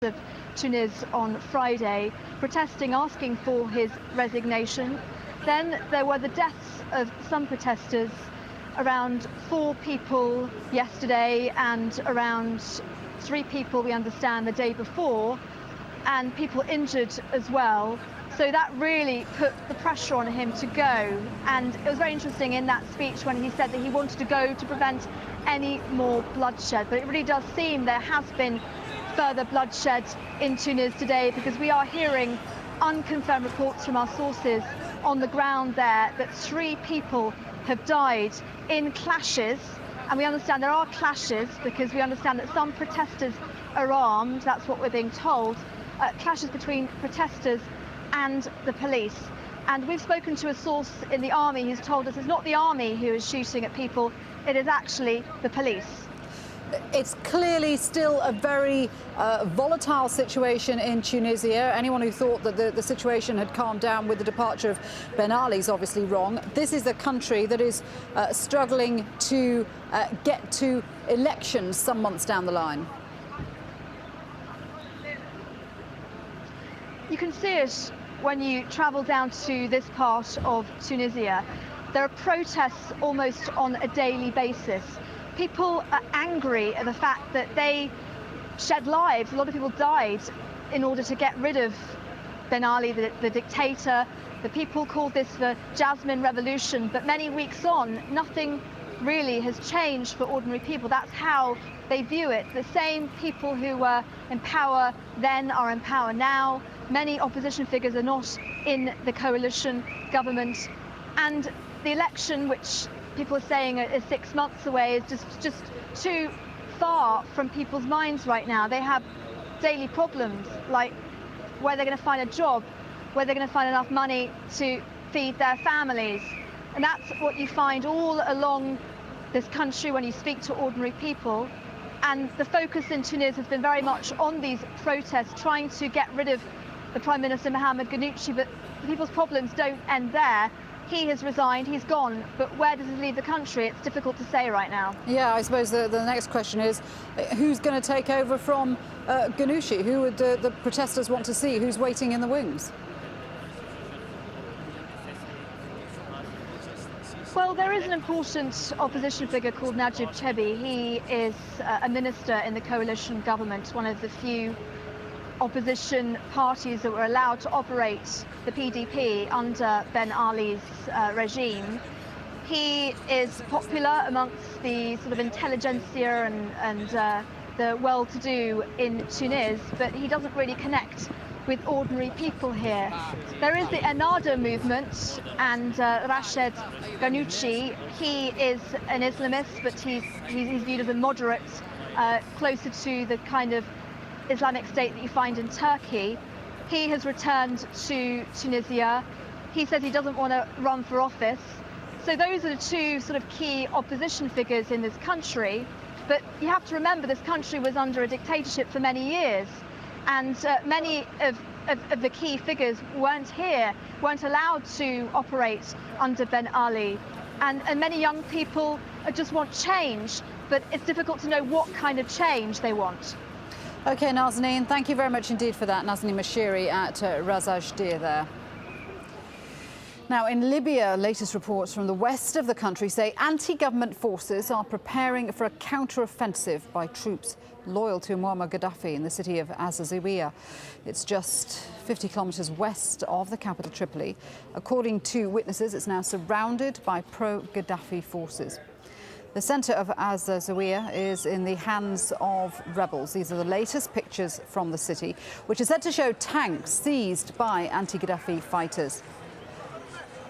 of Tunis on Friday, protesting, asking for his resignation. Then there were the deaths of some protesters, around 4 people yesterday and around 3 people, we understand, the day before, and people injured as well. So that really put the pressure on him to go. And it was very interesting in that speech when he said that he wanted to go to prevent any more bloodshed. But it really does seem there has been further bloodshed in Tunis today, because we are hearing unconfirmed reports from our sources on the ground there that 3 people have died in clashes. And we understand there are clashes because we understand that some protesters are armed. That's what we're being told. Clashes between protesters and the police. And we've spoken to a source in the army who's told us it's not the army who is shooting at people, it is actually the police. It's clearly still a very volatile situation in Tunisia. Anyone who thought that the situation had calmed down with the departure of Ben Ali is obviously wrong. This is a country that is struggling to get to elections some months down the line. You can see it when you travel down to this part of Tunisia. There are protests almost on a daily basis. People are angry at the fact that they shed lives. A lot of people died in order to get rid of Ben Ali, the dictator. The people called this the Jasmine Revolution, but many weeks on, nothing really has changed for ordinary people. That's how they view it. The same people who were in power then are in power now. Many opposition figures are not in the coalition government. And the election, which people are saying is 6 months away, is just too far from people's minds right now. They have daily problems, like where they're going to find a job, where they're going to find enough money to feed their families. And that's what you find all along this country when you speak to ordinary people. And the focus in Tunis has been very much on these protests, trying to get rid of the Prime Minister Mohamed Ghannouchi, but the people's problems don't end there. He has resigned, he's gone, but where does he leave the country? It's difficult to say right now. Yeah, I suppose the next question is, who's going to take over from Ghannouchi? Who would the protesters want to see? Who's waiting in the wings? Well, there is an important opposition figure called Najib Chebi. He is a minister in the coalition government, one of the few opposition parties that were allowed to operate, the PDP, under Ben Ali's regime. He is popular amongst the sort of intelligentsia and the well-to-do in Tunis, but he doesn't really connect with ordinary people here. There is the Ennahda movement, and Rached Ghannouchi, he is an Islamist, but he's viewed as a moderate, closer to the kind of Islamic State that you find in Turkey. He has returned to Tunisia. He says he doesn't want to run for office. So those are the 2 sort of key opposition figures in this country. But you have to remember this country was under a dictatorship for many years. And many of the key figures weren't here, weren't allowed to operate under Ben Ali. And many young people just want change, but it's difficult to know what kind of change they want. OK, Nazanin, thank you very much indeed for that. Nazanin Mashiri at AlJazeera there. Now, in Libya, latest reports from the west of the country say anti-government forces are preparing for a counter-offensive by troops loyal to Muammar Gaddafi in the city of AlJazeera. It's just 50 kilometres west of the capital, Tripoli. According to witnesses, it's now surrounded by pro-Gaddafi forces. The centre of AlJazeera is in the hands of rebels. These are the latest pictures from the city, which is said to show tanks seized by anti-Gaddafi fighters.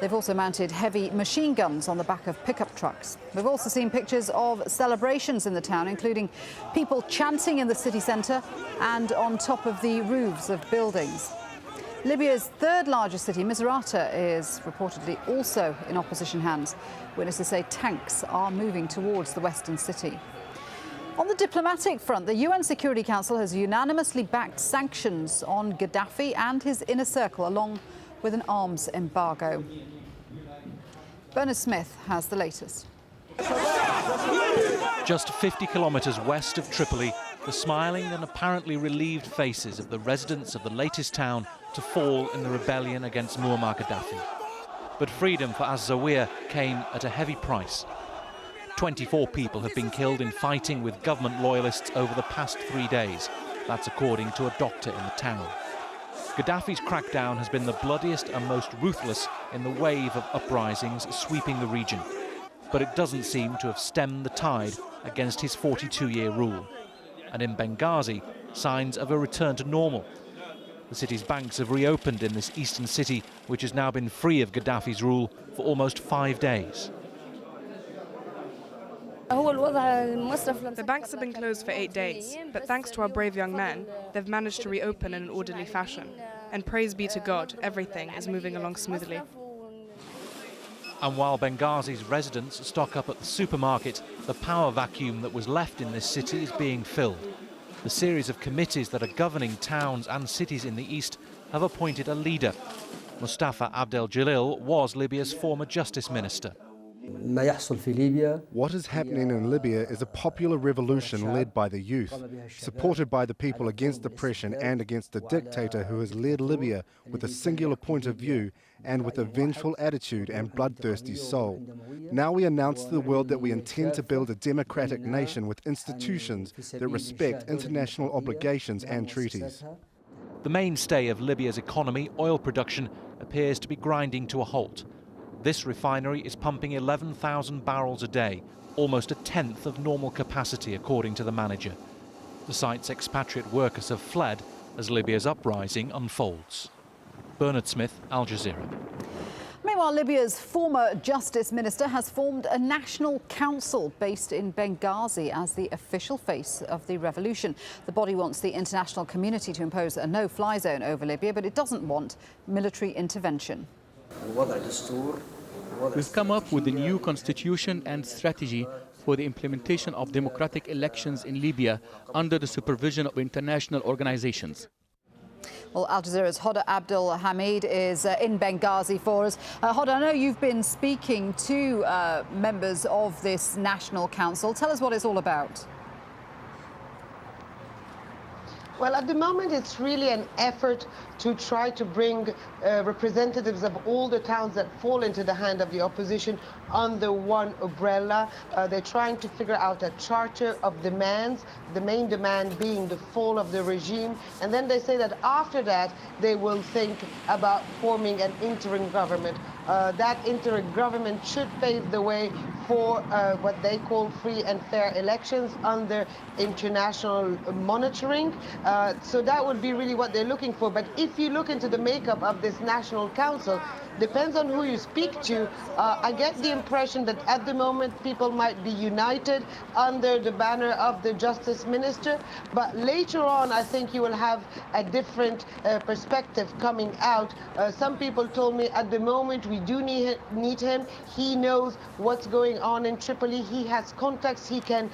They've also mounted heavy machine guns on the back of pickup trucks. We've also seen pictures of celebrations in the town, including people chanting in the city centre and on top of the roofs of buildings. Libya's 3rd largest city, Misrata, is reportedly also in opposition hands. Witnesses say tanks are moving towards the western city. On the diplomatic front, the UN Security Council has unanimously backed sanctions on Gaddafi and his inner circle, along with an arms embargo. Bernard Smith has the latest. Just 50 kilometres west of Tripoli, the smiling and apparently relieved faces of the residents of the latest town to fall in the rebellion against Muammar Gaddafi. But freedom for AlJazeera came at a heavy price. 24 people have been killed in fighting with government loyalists over the past 3 days. That's according to a doctor in the town. Gaddafi's crackdown has been the bloodiest and most ruthless in the wave of uprisings sweeping the region. But it doesn't seem to have stemmed the tide against his 42-year rule. And in Benghazi, signs of a return to normal. The city's banks have reopened in this eastern city, which has now been free of Gaddafi's rule for almost 5 days. The banks have been closed for 8 days, but thanks to our brave young men, they've managed to reopen in an orderly fashion. And praise be to God, everything is moving along smoothly. And while Benghazi's residents stock up at the supermarket, the power vacuum that was left in this city is being filled. The series of committees that are governing towns and cities in the east have appointed a leader. Mustafa Abdel-Jalil was Libya's former justice minister. What is happening in Libya is a popular revolution led by the youth, supported by the people against oppression and against a dictator who has led Libya with a singular point of view and with a vengeful attitude and bloodthirsty soul. Now we announce to the world that we intend to build a democratic nation with institutions that respect international obligations and treaties. The mainstay of Libya's economy, oil production, appears to be grinding to a halt. This refinery is pumping 11,000 barrels a day, almost a tenth of normal capacity, according to the manager. The site's expatriate workers have fled as Libya's uprising unfolds. Bernard Smith, Al Jazeera. Meanwhile, Libya's former justice minister has formed a national council based in Benghazi as the official face of the revolution. The body wants the international community to impose a no-fly zone over Libya, but it doesn't want military intervention. We've come up with a new constitution and strategy for the implementation of democratic elections in Libya under the supervision of international organizations. Well, Al Jazeera's Hoda Abdul Hamid is in Benghazi for us. Hoda, I know you've been speaking to members of this national council. Tell us what it's all about. Well, at the moment, it's really an effort to try to bring representatives of all the towns that fall into the hand of the opposition under one umbrella. They're trying to figure out a charter of demands, the main demand being the fall of the regime. And then they say that after that, they will think about forming an interim government. That interim government should pave the way for what they call free and fair elections under international monitoring. So that would be really what they're looking for. But if you look into the makeup of this National Council, depends on who you speak to. I get the impression that at the moment people might be united under the banner of the Justice Minister, but later on I think you will have a different perspective coming out. Some people told me at the moment we do need him. He knows what's going on in Tripoli. He has contacts. He can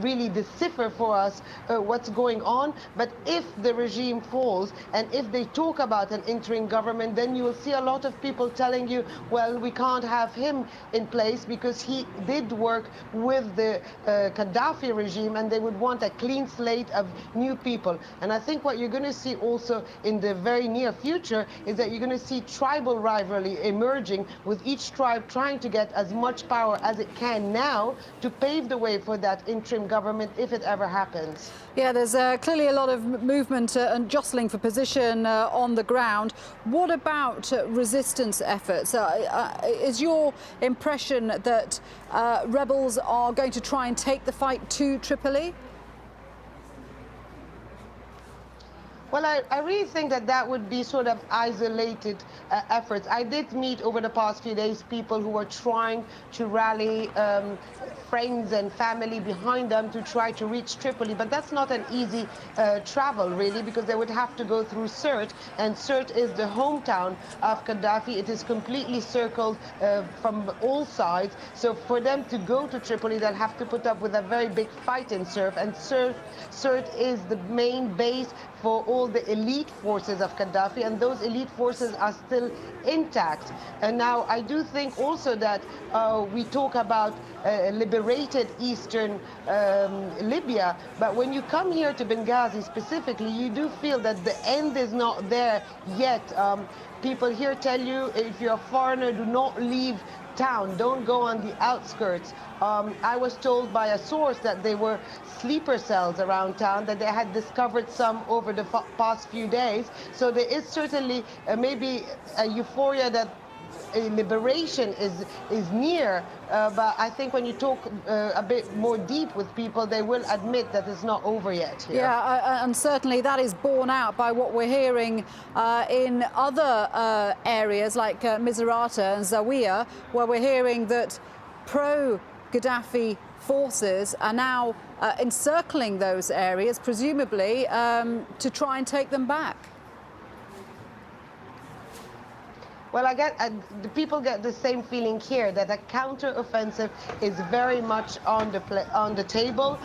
really decipher for us what's going on. But if the regime falls and if they talk about an interim government, then you will see a lot of people telling you, well, we can't have him in place because he did work with the Gaddafi regime and they would want a clean slate of new people. And I think what you're going to see also in the very near future is that you're going to see tribal rivalry emerging, with each tribe trying to get as much power as it can now to pave the way for that interim government if it ever happens. Yeah, there's clearly a lot of movement and jostling for position on the ground. What about resistance efforts? Is your impression that rebels are going to try and take the fight to Tripoli? Well, I really think that that would be sort of isolated efforts. I did meet over the past few days people who were trying to rally friends and family behind them to try to reach Tripoli, but that's not an easy travel, really, because they would have to go through Sirte, and Sirte is the hometown of Gaddafi. It is completely circled from all sides, so for them to go to Tripoli, they'll have to put up with a very big fight in Sirte, and Sirte is the main base for all the elite forces of Gaddafi, and those elite forces are still intact. And now I do think also that we talk about liberated eastern Libya, but when you come here to Benghazi specifically, you do feel that the end is not there yet. People here tell you, if you're a foreigner, do not leave town, don't go on the outskirts. I was told by a source that there were sleeper cells around town, that they had discovered some over the past few days. So there is certainly maybe a euphoria that liberation is near, but I think when you talk a bit more deep with people, they will admit that it's not over yet here. Yeah, and certainly that is borne out by what we're hearing in other areas like Misrata and Zawiya, where we're hearing that pro-Gaddafi forces are now encircling those areas, presumably to try and take them back. Well, the people get the same feeling here, that a counter-offensive is very much on the table.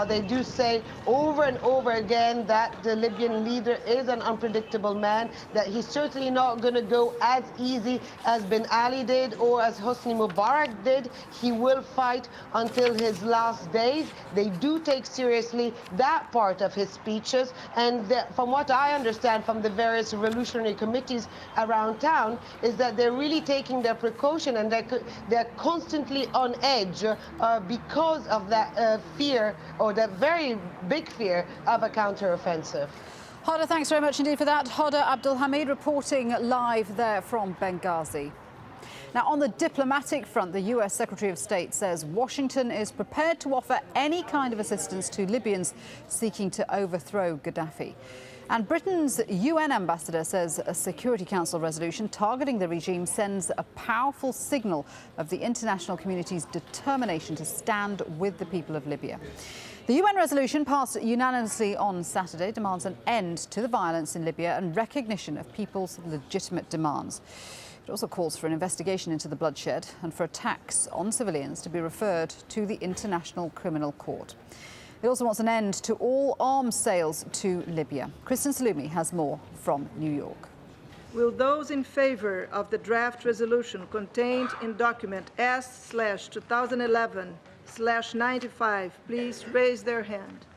They do say over and over again that the Libyan leader is an unpredictable man, that he's certainly not going to go as easy as Ben Ali did or as Hosni Mubarak did. He will fight until his last days. They do take seriously that part of his speeches, and from what I understand from the various revolutionary committees around town, is that they're really taking their precaution, and they're constantly on edge because of that fear, or that very big fear of a counter-offensive. Hoda, thanks very much indeed for that. Hoda Abdulhamid reporting live there from Benghazi. Now, on the diplomatic front, the US Secretary of State says Washington is prepared to offer any kind of assistance to Libyans seeking to overthrow Gaddafi. And Britain's UN ambassador says a Security Council resolution targeting the regime sends a powerful signal of the international community's determination to stand with the people of Libya. The UN resolution, passed unanimously on Saturday, demands an end to the violence in Libya and recognition of people's legitimate demands. It also calls for an investigation into the bloodshed and for attacks on civilians to be referred to the International Criminal Court. It also wants an end to all arms sales to Libya. Kristen Salumi has more from New York. Will those in favor of the draft resolution contained in document S/2011/95 please raise their hand?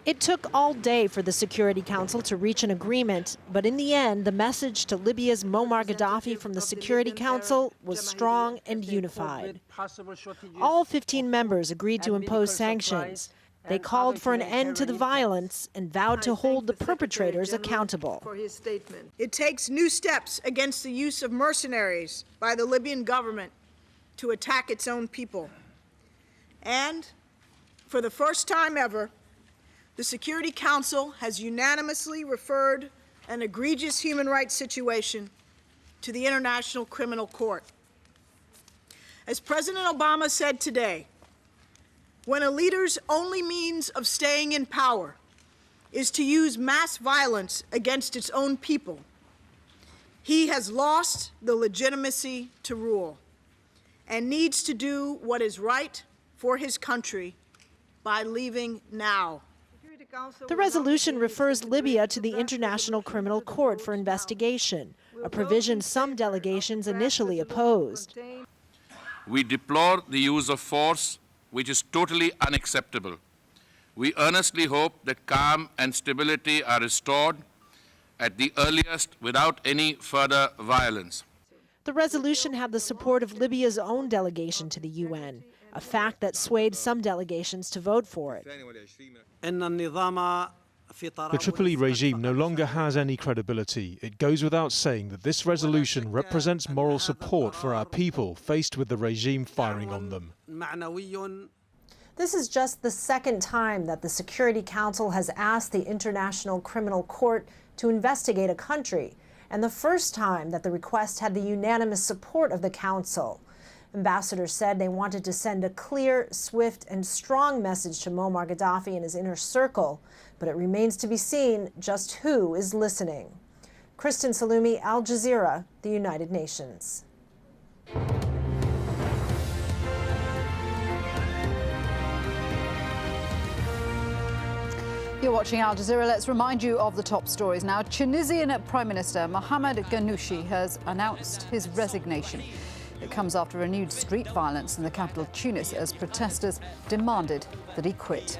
It took all day for the Security Council to reach an agreement, but in the end, the message to Libya's Muammar Gaddafi from the Security Council was strong and unified. All 15 members agreed to impose sanctions. They called for an end to the violence and vowed to hold the perpetrators accountable. It takes new steps against the use of mercenaries by the Libyan government to attack its own people. And for the first time ever, the Security Council has unanimously referred an egregious human rights situation to the International Criminal Court. As President Obama said today, when a leader's only means of staying in power is to use mass violence against its own people, he has lost the legitimacy to rule and needs to do what is right for his country by leaving now. The resolution refers Libya to the International Criminal Court for investigation, a provision some delegations initially opposed. We deplore the use of force, which is totally unacceptable. We earnestly hope that calm and stability are restored at the earliest without any further violence. The resolution had the support of Libya's own delegation to the UN, a fact that swayed some delegations to vote for it. The Tripoli regime no longer has any credibility. It goes without saying that this resolution represents moral support for our people faced with the regime firing on them. This is just the second time that the Security Council has asked the International Criminal Court to investigate a country, and the first time that the request had the unanimous support of the Council. Ambassadors said they wanted to send a clear, swift, and strong message to Muammar Gaddafi and his inner circle, but it remains to be seen just who is listening. Kristen Salumi, Al Jazeera, the United Nations. You're watching Al Jazeera. Let's remind you of the top stories now. Tunisian Prime Minister Mohamed Ghannouchi has announced his resignation. It comes after renewed street violence in the capital Tunis as protesters demanded that he quit.